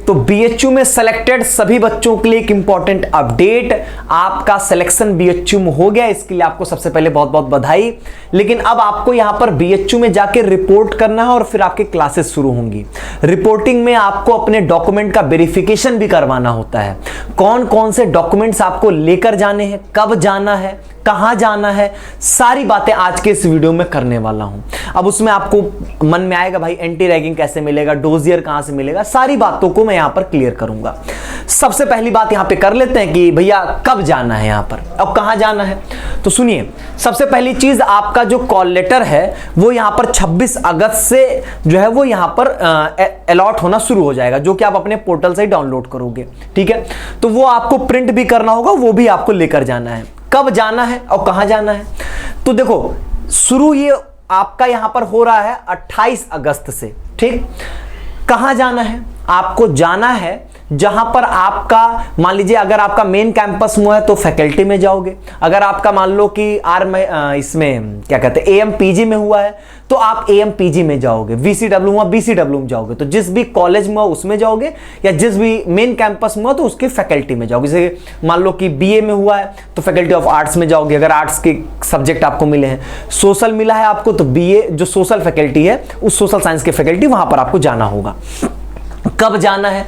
तो बीएचयू में सेलेक्टेड सभी बच्चों के लिए एक इंपॉर्टेंट अपडेट, आपका सिलेक्शन बीएचयू में हो गया, इसके लिए आपको सबसे पहले बहुत बहुत बधाई। लेकिन अब आपको यहां पर बीएचयू में जाके रिपोर्ट करना है और फिर आपकी क्लासेस शुरू होंगी। रिपोर्टिंग में आपको अपने डॉक्यूमेंट का वेरिफिकेशन भी करवाना होता है। कौन कौन से डॉक्यूमेंट्स आपको लेकर जाने हैं, कब जाना है, कहां जाना है, सारी बातें आज के इस वीडियो में करने वाला हूं। अब उसमें आपको मन में आएगा भाई एंटी रैगिंग कैसे मिलेगा, डोजियर कहां से मिलेगा, सारी बातों को मैं यहां पर क्लियर करूंगा। सबसे पहली बात यहां पे कर लेते हैं कि भैया कब जाना है यहां पर, अब कहां जाना है। तो सुनिए, सबसे पहली चीज आपका जो कॉल लेटर है वो यहां पर 26 अगस्त से जो है वो यहां पर अलॉट होना शुरू हो जाएगा, जो कि आप अपने पोर्टल से ही डाउनलोड करोगे। ठीक है, तो वो आपको प्रिंट भी करना होगा, वो भी आपको लेकर जाना है। कब जाना है और कहां जाना है, तो देखो शुरू ये आपका यहां पर हो रहा है 28 अगस्त से। ठीक, कहां जाना है, आपको जाना है जहां पर आपका मान लीजिए अगर आपका मेन कैंपस में है तो फैकल्टी में जाओगे, अगर आपका मान लो कि इसमें क्या कहते हैं एएमपीजी में हुआ है तो आप एएमपीजी में जाओगे, वीसीडब्ल्यू हुआ बीसीडब्ल्यू में जाओगे, तो जिस भी कॉलेज में हो उसमें जाओगे, या जिस भी मेन कैंपस में हो तो उसके फैकल्टी में जाओगे। जैसे मान लो कि बीए में हुआ है तो फैकल्टी ऑफ आर्ट्स में जाओगे, अगर आर्ट्स के सब्जेक्ट आपको मिले हैं, सोशल मिला है आपको तो बीए जो सोशल फैकल्टी है उस सोशल साइंस के फैकल्टी वहां पर आपको जाना होगा। कब जाना है,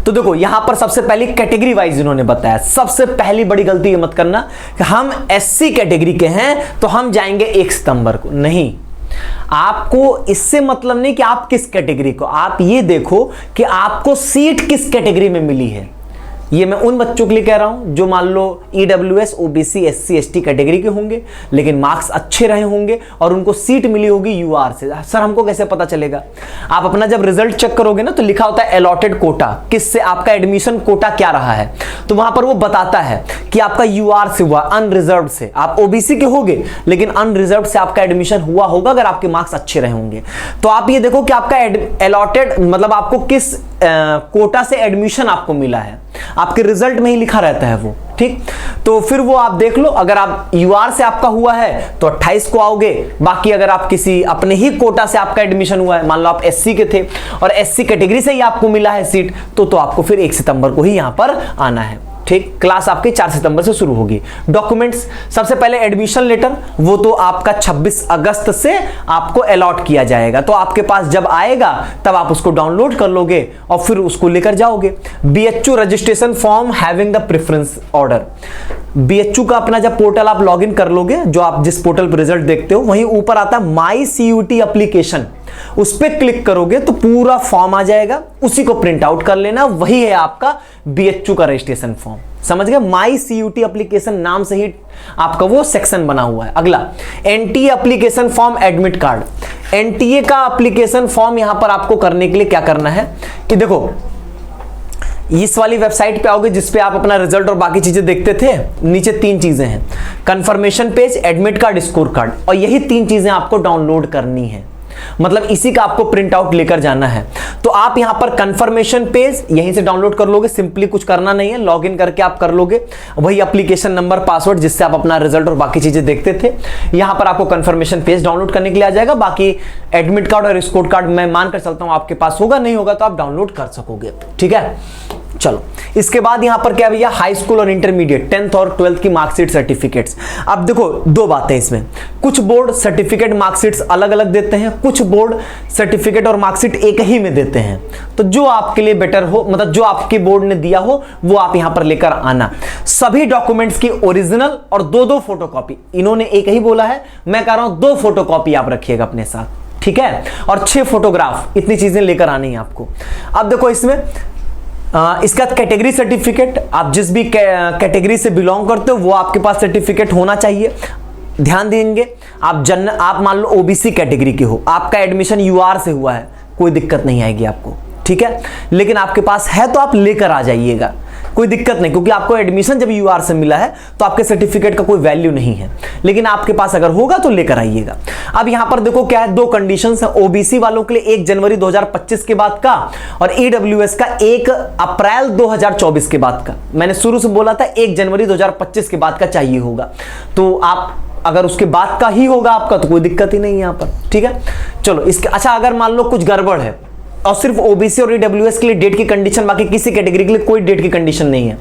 तो देखो यहां पर सबसे पहले कैटेगरी वाइज इन्होंने बताया। सबसे पहली बड़ी गलती ये मत करना कि हम एससी कैटेगरी के हैं तो हम जाएंगे 1 सितंबर को, नहीं। आपको इससे मतलब नहीं कि आप किस कैटेगरी को, आप ये देखो कि आपको सीट किस कैटेगरी में मिली है। ये मैं उन बच्चों के लिए कह रहा हूं जो मान लो EWS, OBC, SC, ST category के होंगे लेकिन मार्क्स अच्छे रहे होंगे और उनको सीट मिली होगी यूआर से। सर हमको कैसे पता चलेगा, आप अपना जब रिजल्ट चेक करोगे ना तो लिखा होता है अलॉटेड कोटा, किससे आपका एडमिशन कोटा क्या रहा है, तो वहां पर वो बताता है कि आपका यूआर से हुआ, अनरिजर्व से। आप ओबीसी के होंगे लेकिन अनरिजर्व से आपका एडमिशन हुआ होगा अगर आपके मार्क्स अच्छे रहे होंगे। तो आप ये देखो कि आपका अलॉटेड मतलब आपको किस कोटा से एडमिशन आपको मिला है, आपके रिजल्ट में ही लिखा रहता है वो। ठीक, तो फिर वो आप देख लो, अगर आप यूआर से आपका हुआ है तो 28 को आओगे, बाकी अगर आप किसी अपने ही कोटा से आपका एडमिशन हुआ है, मान लो आप एससी के थे और एससी कैटेगरी से ही आपको मिला है सीट, तो आपको फिर 1 सितंबर को ही यहां पर आना है। ठीक, क्लास आपकी 4 सितंबर से शुरू होगी। डॉक्यूमेंट्स, सबसे पहले एडमिशन लेटर, वो तो आपका 26 अगस्त से आपको अलॉट किया जाएगा, तो आपके पास जब आएगा तब आप उसको डाउनलोड कर लोगे और फिर उसको लेकर जाओगे। BHU registration form having the preference order, BHU का अपना जब पोर्टल आप लॉगिन कर लोगे, जो आप जिस पोर्टल पर रिजल्ट देखते हो वहीं ऊपर आता है माई सीयूटी एप्लीकेशन, उस पर क्लिक करोगे तो पूरा फॉर्म आ जाएगा, उसी को प्रिंट आउट कर लेना, वही है आपका बीएचयू का रजिस्ट्रेशन फॉर्म। समझ गए, माई सीयूटी एप्लीकेशन नाम से ही आपका वो सेक्शन बना हुआ है। अगला NTA application form admit card, NTA का एप्लीकेशन फॉर्म यहां पर आपको करने के लिए क्या करना है कि देखो इस वाली वेबसाइट पे आओगे जिस पे आप अपना रिजल्ट और बाकी चीजें देखते थे, नीचे 3 चीजें हैं, confirmation page, admit card, score card, और यही 3 चीजें आपको डाउनलोड करनी है, मतलब इसी का आपको प्रिंट आउट लेकर जाना है। तो आप यहां पर कंफर्मेशन पेज यहीं से डाउनलोड कर लोगे, सिंपली कुछ करना नहीं है, लॉगिन करके आप कर लोगे, वही एप्लीकेशन नंबर, पासवर्ड जिससे आप अपना रिजल्ट और बाकी चीजें देखते थे, यहां पर आपको कंफर्मेशन पेज डाउनलोड करने के लिए आ जाएगा। बाकी एडमिट कार्ड और स्कोर कार्ड मैं मानकर चलता हूं आपके पास होगा, नहीं होगा तो आप डाउनलोड कर सकोगे। ठीक है, चलो इसके बाद यहां पर क्या भैया, हाई स्कूल और इंटरमीडिएट 10th और 12th की मार्कशीट सर्टिफिकेट्स। अब देखो 2 बातें इसमें, कुछ बोर्ड सर्टिफिकेट मार्कशीट्स अलग अलग देते हैं, कुछ बोर्ड सर्टिफिकेट और मार्कशीट एक ही में देते हैं, तो जो आपके लिए बेटर हो, मतलब जो आपके बोर्ड ने दिया हो वो आप यहां पर लेकर आना। सभी डॉक्यूमेंट्स की ओरिजिनल और 2-2 फोटोकॉपी, इन्होंने एक ही बोला है, मैं कह रहा हूं 2 फोटोकॉपी आप रखिएगा अपने साथ। ठीक है, और 6 फोटोग्राफ, इतनी चीजें लेकर आनी है आपको। अब देखो इसमें इसका कैटेगरी सर्टिफिकेट, आप जिस भी कैटेगरी से बिलोंग करते हो वो आपके पास सर्टिफिकेट होना चाहिए। ध्यान देंगे, आप मान लो ओबीसी कैटेगरी के हो, आपका एडमिशन यूआर से हुआ है, कोई दिक्कत नहीं आएगी आपको। ठीक है, लेकिन आपके पास है तो आप लेकर आ जाइएगा, कोई दिक्कत नहीं, क्योंकि आपको एडमिशन जब यूआर से मिला है तो आपके सर्टिफिकेट का कोई वैल्यू नहीं है, लेकिन आपके पास अगर होगा तो लेकर आइएगा। अब यहां पर देखो क्या है, 2 कंडीशंस है ओबीसी वालों के लिए 1 जनवरी 2025 के बाद का, और ईडब्ल्यूएस का 1 अप्रैल 2024 के बाद का। मैंने शुरू से बोला था 1 जनवरी 2025 के बाद का चाहिए होगा, तो आप अगर उसके बाद का ही होगा आपका तो कोई दिक्कत ही नहीं है यहां पर। ठीक है, चलो इसके अच्छा अगर मान लो कुछ गड़बड़ है, और सिर्फ ओबीसी और ईडब्ल्यूएस के लिए डेट की कंडीशन, बाकी किसी कैटेगरी के लिए कोई डेट की कंडीशन नहीं है।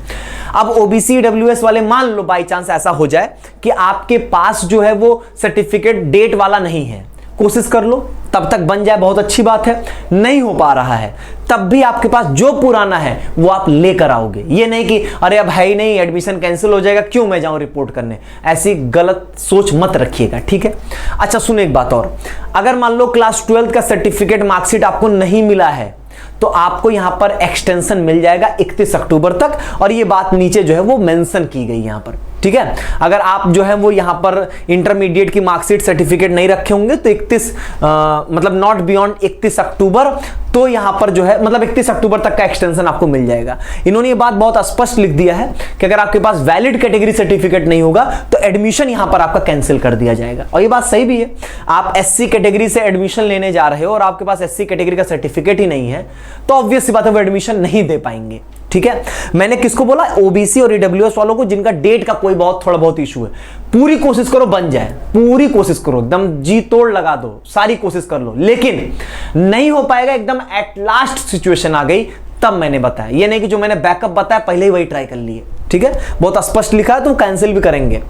अब ओबीसी ईडब्ल्यूएस वाले मान लो बाई चांस ऐसा हो जाए कि आपके पास जो है वो सर्टिफिकेट डेट वाला नहीं है, कोशिश कर लो तब तक बन जाए, बहुत अच्छी बात है। नहीं हो पा रहा है तब भी आपके पास जो पुराना है वो आप लेकर आओगे। ये नहीं कि अरे अब है ही नहीं, एडमिशन कैंसिल हो जाएगा, क्यों मैं जाऊं रिपोर्ट करने, ऐसी गलत सोच मत रखिएगा, ठीक है। अच्छा सुनो एक बात और, अगर मान लो क्लास 12 का सर्टिफिकेट मार्कशीट आपको नहीं मिला है तो आपको यहां पर एक्सटेंशन मिल जाएगा 31 अक्टूबर तक, और ये बात नीचे जो है वो मेंशन की गई यहां पर, ठीक है। अगर आप जो है वो यहां पर इंटरमीडिएट की मार्कशीट सर्टिफिकेट नहीं रखे होंगे तो 31 मतलब नॉट बियॉन्ड 31 अक्टूबर, तो यहां पर जो है मतलब 31 अक्टूबर तक का एक्सटेंशन आपको मिल जाएगा। इन्होंने ये बात बहुत स्पष्ट लिख दिया है कि अगर आपके पास वैलिड कैटेगरी सर्टिफिकेट नहीं होगा तो एडमिशन यहां पर आपका कैंसिल कर दिया जाएगा। और ये बात सही भी है, आप एससी कैटेगरी से एडमिशन लेने जा रहे हो और आपके पास एससी कैटेगरी का सर्टिफिकेट ही नहीं है तो ऑब्वियस सी बात है वो एडमिशन नहीं दे पाएंगे, ठीक है। मैंने किसको बोला, ओबीसी और ईडब्ल्यूएस वालों को जिनका डेट का कोई थोड़ा बहुत इशू है। पूरी कोशिश करो बन जाए, पूरी कोशिश करो, एकदम जी तोड़ लगा दो, सारी कोशिश कर लो, लेकिन नहीं हो पाएगा, एकदम एट लास्ट सिचुएशन आ गई तब मैंने बताया। ये नहीं कि जो मैंने बैकअप बताया पहले ही वही ट्राई कर लिए, ठीक है। बहुत स्पष्ट लिखा है तो कैंसिल भी करेंगे।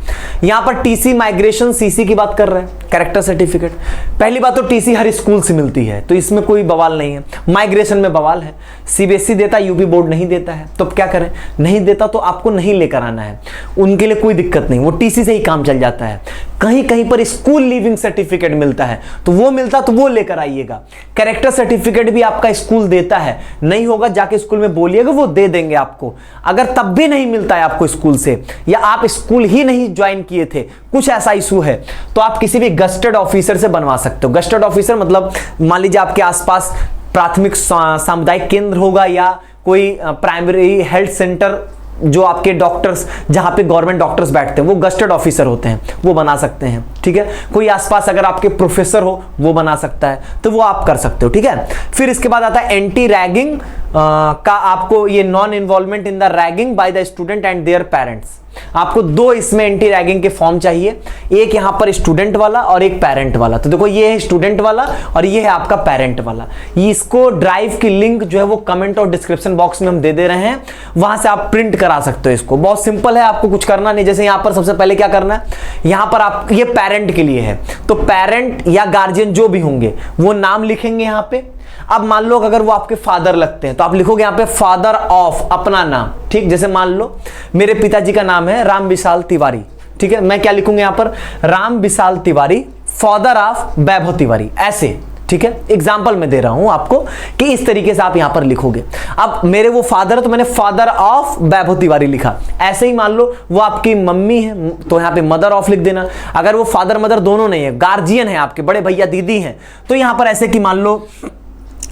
यहां पर टीसी माइग्रेशन सीसी की बात कर रहे हैं, कैरेक्टर सर्टिफिकेट। पहली बात तो टीसी हर स्कूल से मिलती है तो इसमें कोई बवाल नहीं है, माइग्रेशन में बवाल है। सीबीएसई देता है, यूपी बोर्ड नहीं देता है, तो अब क्या करें, नहीं देता तो आपको नहीं लेकर आना है, उनके लिए कोई दिक्कत नहीं, वो टीसी से ही काम चल जाता है। कहीं कहीं पर स्कूल लिविंग सर्टिफिकेट मिलता है तो वो लेकर आइएगा। कैरेक्टर सर्टिफिकेट भी आपका स्कूल देता है, नहीं होगा जाके स्कूल में बोलिएगा, वो दे देंगे आपको। अगर तब भी नहीं मिलता है आपको स्कूल से, या आप स्कूल ही नहीं ज्वाइन किए थे, कुछ ऐसा इशू है, तो आप किसी भी गस्टेड ऑफिसर से बनवा सकते हो। गस्टेड ऑफिसर मतलब मान लीजिए आपके आसपास प्राथमिक सामुदायिक केंद्र होगा या कोई प्राइमरी हेल्थ सेंटर, जो आपके डॉक्टर्स जहां पे गवर्नमेंट डॉक्टर्स बैठते हैं वो गस्टेड ऑफिसर होते हैं, वो बना सकते हैं, ठीक है। कोई आसपास अगर आपके प्रोफेसर हो वो बना सकता है, तो वो आप कर सकते हो, ठीक है। फिर इसके बाद आता है एंटी रैगिंग का, आपको ये non involvement in the ragging by the student and their parents. आपको दो इसमें एंटी रैगिंग के फॉर्म चाहिए, एक यहां पर स्टूडेंट वाला और एक पेरेंट वाला। तो देखो ये है स्टूडेंट वाला और ये है आपका पेरेंट वाला। इसको ड्राइव की लिंक जो है वो कमेंट और डिस्क्रिप्शन बॉक्स में हम दे दे रहे हैं, वहां से आप प्रिंट करा सकते हो इसको। बहुत सिंपल है, आपको कुछ करना नहीं। जैसे यहां पर सबसे पहले क्या करना है, यहां पर आप, ये पेरेंट के लिए है तो पेरेंट या गार्जियन जो भी होंगे वो नाम लिखेंगे यहां पे। अब मान लो अगर वो आपके फादर लगते हैं तो आप लिखोगे यहां पे फादर ऑफ अपना नाम, ठीक। जैसे मान लो मेरे पिताजी का नाम है राम विशाल तिवारी, ठीक है। मैं क्या लिखूंगा यहां पर, राम विशाल तिवारी फादर ऑफ वैभव तिवारी, ऐसे, ठीक है। एग्जाम्पल मैं दे रहा हूं आपको कि इस तरीके से आप यहां पर लिखोगे। अब मेरे वो फादर है तो मैंने फादर ऑफ वैभव तिवारी लिखा। ऐसे ही मान लो वो आपकी मम्मी है तो यहां पे मदर ऑफ लिख देना। अगर वो फादर मदर दोनों नहीं है, गार्जियन है, आपके बड़े भैया दीदी हैं, तो यहां पर ऐसे कि मान लो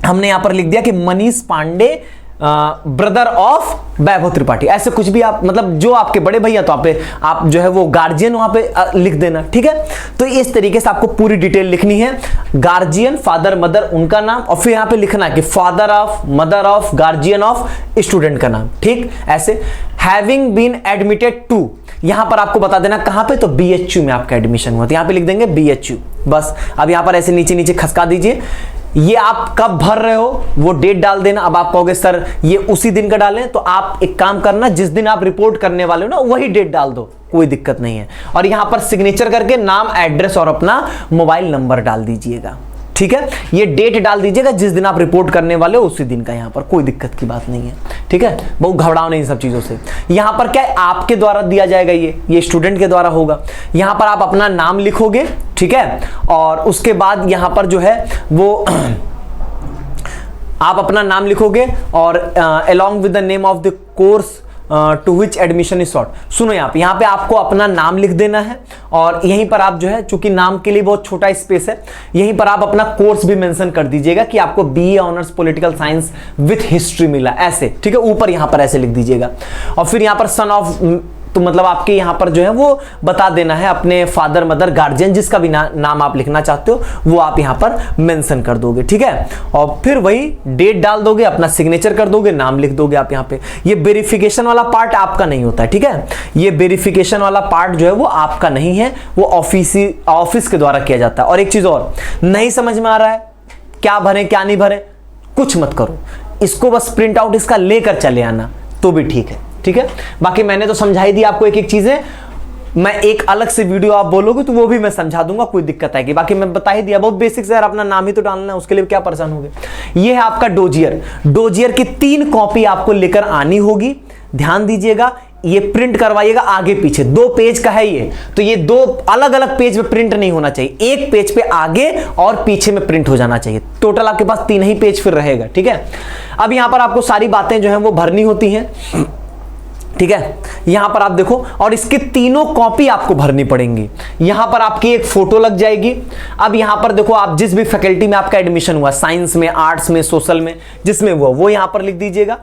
हमने यहां पर लिख दिया कि मनीष पांडे ब्रदर ऑफ वैभव त्रिपाठी, ऐसे कुछ भी आप, मतलब जो आपके बड़े भैया, तो आप जो है वो गार्जियन वहां पे लिख देना, ठीक है। तो इस तरीके से आपको पूरी डिटेल लिखनी है, गार्जियन, फादर, मदर, उनका नाम, और फिर यहां पे लिखना है कि father of, mother of, guardian of, student का नाम, ठीक। ऐसे हैविंग बीन एडमिटेड टू, यहां पर आपको बता देना कहां पे, तो बीएचयू में आपका एडमिशन हुआ, तो यहां पे लिख देंगे बीएचयू, बस। अब यहां पर ऐसे नीचे नीचे खसका दीजिए, ये आप कब भर रहे हो वो डेट डाल देना। अब आप कहोगे सर ये उसी दिन का डालें, तो आप एक काम करना, जिस दिन आप रिपोर्ट करने वाले हो ना वही डेट डाल दो, कोई दिक्कत नहीं है। और यहां पर सिग्नेचर करके नाम, एड्रेस और अपना मोबाइल नंबर डाल दीजिएगा, ठीक है। ये डेट डाल दीजिएगा जिस दिन आप रिपोर्ट करने वाले हो उसी दिन का, यहां पर कोई दिक्कत की बात नहीं है, ठीक है। बहुत घबराओ नहीं इन सब चीजों से। यहां पर क्या है, आपके द्वारा दिया जाएगा, ये स्टूडेंट के द्वारा होगा। यहां पर आप अपना नाम लिखोगे, ठीक है, और उसके बाद यहां पर जो है वो आप अपना नाम लिखोगे और along with the name of the course to which admission is sought। सुनो यहाँ पे आपको अपना नाम लिख देना है और यहीं पर आप जो है, चूंकि नाम के लिए बहुत छोटा स्पेस है, यहीं पर आप अपना कोर्स भी मेंशन कर दीजिएगा कि आपको BA honours political science with history मिला, ऐसे, ठीक है। ऊपर यहाँ पर ऐसे लिख दीजिएगा और फिर यहाँ पर सन ऑफ, तो मतलब आपके यहाँ पर जो है वो बता देना है अपने फादर, मदर, गार्जियन, जिसका भी नाम आप लिखना चाहते हो वो आप यहाँ पर मेंशन कर दोगे, ठीक है। और फिर वही डेट डाल दोगे, अपना सिग्नेचर कर दोगे, नाम लिख दोगे आप यहाँ पे। ये वेरिफिकेशन वाला पार्ट आपका नहीं होता है, ठीक है। ये वेरिफिकेशन वाला पार्ट जो है वो आपका नहीं है, वो ऑफिस के द्वारा किया जाता है। और एक चीज और, नहीं समझ में आ रहा है क्या भरें क्या नहीं भरें, कुछ मत करो, इसको बस प्रिंट आउट इसका लेकर चले आना तो भी ठीक है, ठीक है। बाकी मैंने तो समझाई दी आपको एक एक चीजें, मैं एक अलग से वीडियो आप बोलोगे तो वो भी मैं समझा दूंगा, कोई दिक्कत आएगी। बाकी मैं बता ही दिया, बहुत बेसिक से यार, अपना नाम ही तो डालना है, उसके लिए क्या परेशान हो गए। ये है आपका डोजियर, डोजियर की 3 कॉपी आपको लेकर आनी होगी। ध्यान दीजिएगा, ये प्रिंट करवाइएगा आगे पीछे, 2 पेज का है ये, तो ये 2 अलग अलग पेज पे प्रिंट नहीं होना चाहिए, एक पेज पे आगे और पीछे में प्रिंट हो जाना चाहिए। टोटल आपके पास 3 ही पेज फिर रहेगा, ठीक है। अब यहां पर आपको सारी बातें जो है वो भरनी होती हैं, ठीक है। यहां पर आप देखो, और इसके 3 कॉपी आपको भरनी पड़ेंगी। यहां पर आपकी एक फोटो लग जाएगी। अब यहां पर देखो, आप जिस भी फैकल्टी में आपका एडमिशन हुआ, साइंस में, आर्ट्स में, सोशल में, जिसमें हुआ वो यहां पर लिख दीजिएगा।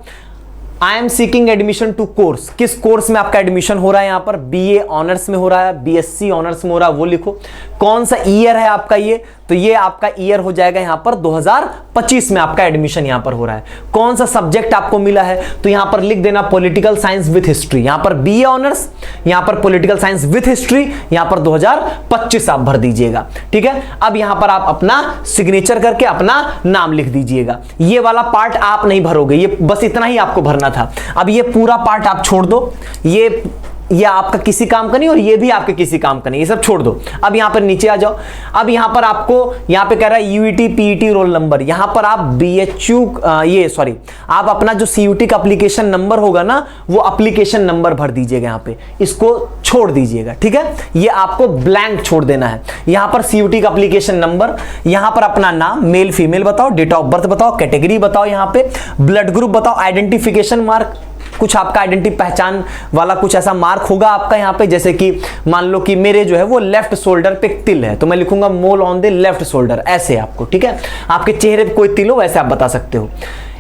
I am seeking admission to course, किस कोर्स में आपका एडमिशन हो रहा है, यहां पर बीए ऑनर्स में हो रहा है, बीएससी ऑनर्स में हो रहा है, वो लिखो। कौन सा ईयर है आपका ये, तो ये आपका ईयर हो जाएगा यहां पर 2025 में आपका एडमिशन यहां पर हो रहा है। कौन सा सब्जेक्ट आपको मिला है, तो यहां पर लिख देना पॉलिटिकल साइंस विथ हिस्ट्री, यहां पर बीए ऑनर्स, यहां पर पॉलिटिकल साइंस विथ हिस्ट्री, यहां पर 2025 आप भर दीजिएगा, ठीक है। अब यहां पर आप अपना सिग्नेचर करके अपना नाम लिख दीजिएगा। ये वाला पार्ट आप नहीं भरोगे, ये बस इतना ही आपको भरना था। अब ये पूरा पार्ट आप छोड़ दो, ये आपका किसी काम का नहीं और ये भी आपके किसी काम का नहीं, ये सब छोड़ दो। अब यहां पर नीचे आ जाओ। अब यहां पर आपको यहां पे कह रहा है यूईटी पीईटी रोल नंबर, यहां पर आप बीएचयू आप अपना जो सीयूटी का एप्लीकेशन नंबर होगा ना, वो एप्लीकेशन नंबर भर दीजिएगा यहां पे, इसको छोड़ दीजिएगा, ठीक है। ये आपको ब्लैंक छोड़ देना है। यहां पर सीयूटी का एप्लीकेशन नंबर, यहां पर अपना नाम, मेल फीमेल बताओ, डेट ऑफ बर्थ बताओ, कैटेगरी बताओ, यहां पे ब्लड ग्रुप बताओ, आइडेंटिफिकेशन मार्क, कुछ आपका आइडेंटिटी पहचान वाला कुछ ऐसा मार्क होगा आपका यहाँ पे, जैसे कि मान लो कि मेरे जो है वो लेफ्ट शोल्डर पे तिल है, तो मैं लिखूंगा मोल ऑन द लेफ्ट शोल्डर, ऐसे आपको, ठीक है। आपके चेहरे पे कोई तिल हो वैसे आप बता सकते हो।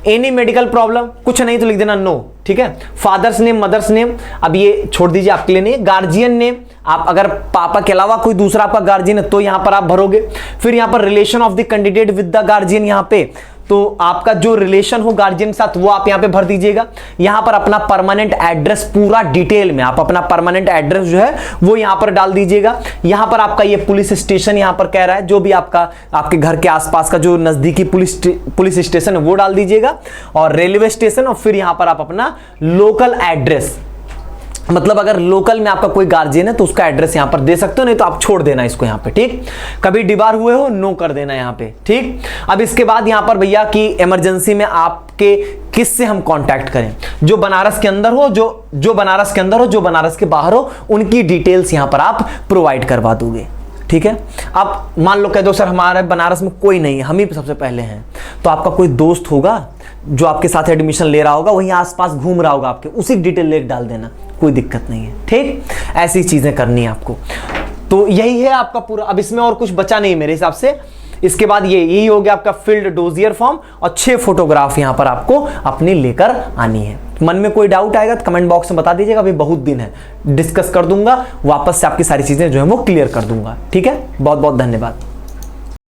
एनी मेडिकल प्रॉब्लम, कुछ नहीं तो लिख देना नो, ठीक है। फादर्स नेम, मदर्स नेम, अब ये छोड़ दीजिए, आपके लिए नहीं। गार्जियन नेम, आप अगर पापा के अलावा कोई दूसरा आपका गार्जियन है तो यहां पर आप भरोगे। फिर यहां पर relation of the candidate with the guardian, यहां पे तो आपका जो रिलेशन हो गार्जियन के साथ वो आप यहां पे भर दीजिएगा। यहां पर अपना परमानेंट एड्रेस पूरा डिटेल में आप अपना परमानेंट एड्रेस जो है वो यहां पर डाल दीजिएगा। यहां पर आपका ये पुलिस स्टेशन यहां पर कह रहा है, जो भी आपका आपके घर के आसपास का जो नजदीकी पुलिस स्टेशन है वो डाल दीजिएगा, और रेलवे स्टेशन, और फिर यहां पर आप अपना लोकल एड्रेस, मतलब अगर लोकल में आपका कोई गार्जियन है तो उसका एड्रेस यहां पर दे सकते हो, नहीं तो आप छोड़ देना इसको यहां पे, ठीक। कभी डिबार हुए हो नो कर देना यहां पे, ठीक। अब इसके बाद यहां पर भैया कि इमरजेंसी में आपके किससे हम कांटेक्ट करें, जो बनारस के अंदर हो, जो बनारस के अंदर हो, जो बनारस के बाहर हो, उनकी डिटेल्स यहां पर आप प्रोवाइड करवा दोगे, ठीक है। अब मान लो कह दो सर हमारे बनारस में कोई नहीं है, हम ही सबसे पहले हैं, तो आपका कोई दोस्त होगा जो आपके साथ एडमिशन ले रहा होगा, वहीं आसपास घूम रहा होगा आपके, उसी डिटेल लेकर डाल देना, कोई दिक्कत नहीं है, ठीक। ऐसी चीजें करनी है आपको। तो यही है आपका पूरा, अब इसमें और कुछ बचा नहीं मेरे हिसाब से। इसके बाद यही हो गया आपका फील्ड डोजियर फॉर्म, और 6 फोटोग्राफ यहां पर आपको अपनी लेकर आनी है। मन में कोई डाउट आएगा तो कमेंट बॉक्स में बता दीजिएगा, अभी बहुत दिन है, डिस्कस कर दूंगा, वापस से आपकी सारी चीजें जो है वो क्लियर कर दूंगा, ठीक है। बहुत बहुत धन्यवाद।